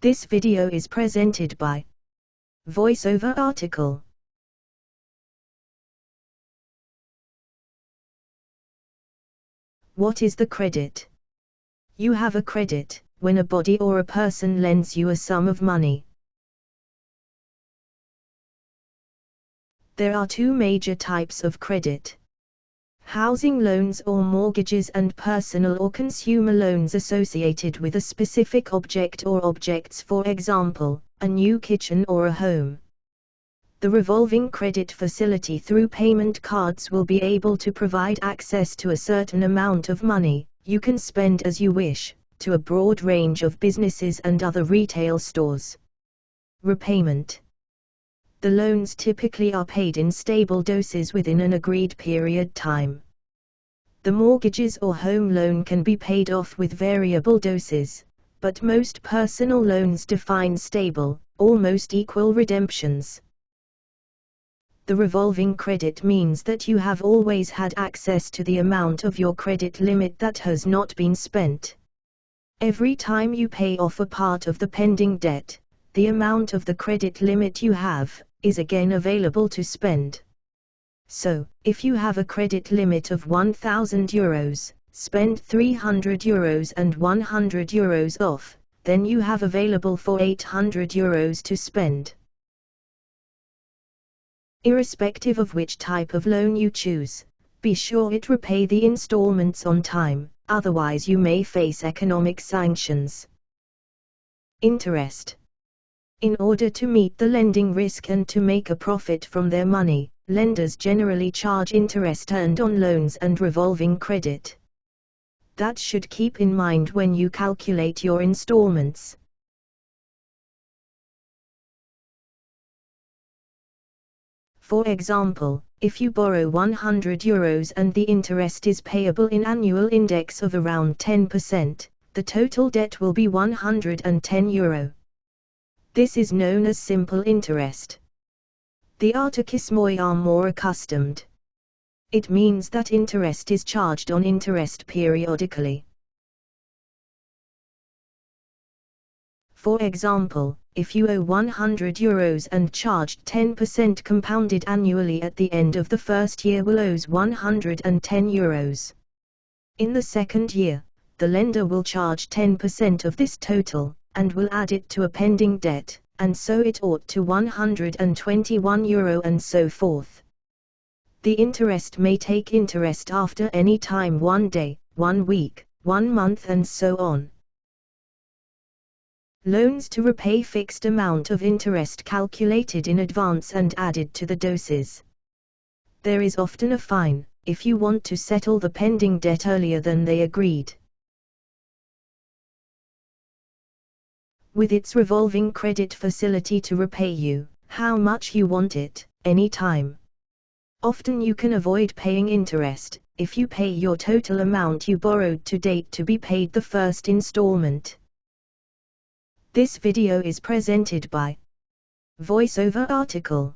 This video is presented by VoiceOver article. What is the credit? You have a credit when a body or a person lends you a sum of money. There are two major types of credit: housing loans or mortgages, and personal or consumer loans associated with a specific object or objects, for example, a new kitchen or a home. The revolving credit facility through payment cards will be able to provide access to a certain amount of money, you can spend as you wish, to a broad range of businesses and other retail stores. Repayment. The loans typically are paid in stable doses within an agreed period time. The mortgages or home loan can be paid off with variable doses, but most personal loans define stable, almost equal redemptions. The revolving credit means that you have always had access to the amount of your credit limit that has not been spent. Every time you pay off a part of the pending debt, the amount of the credit limit you have is again available to spend. So, if you have a credit limit of €1,000, spend €300 and €100 off, then you have available for €800 to spend. Irrespective of which type of loan you choose, be sure it repay the installments on time, otherwise you may face economic sanctions. Interest. In order to meet the lending risk and to make a profit from their money, lenders generally charge interest earned on loans and revolving credit. That should keep in mind when you calculate your installments. For example, if you borrow €100 and the interest is payable in annual index of around 10%, the total debt will be €110. This is known as simple interest. The artikismoi are more accustomed. It means that interest is charged on interest periodically. For example, if you owe €100 and charged 10% compounded annually at the end of the first year, will owe €110. In the second year, the lender will charge 10% of this total, and will add it to a pending debt, and so it ought to €121 and so forth. The interest may take interest after any time, 1 day, 1 week, 1 month and so on. Loans to repay fixed amount of interest calculated in advance and added to the doses. There is often a fine, if you want to settle the pending debt earlier than they agreed. With its revolving credit facility to repay you, how much you want it, any time. Often you can avoid paying interest, if you pay your total amount you borrowed to date to be paid the first installment. This video is presented by VoiceOver article.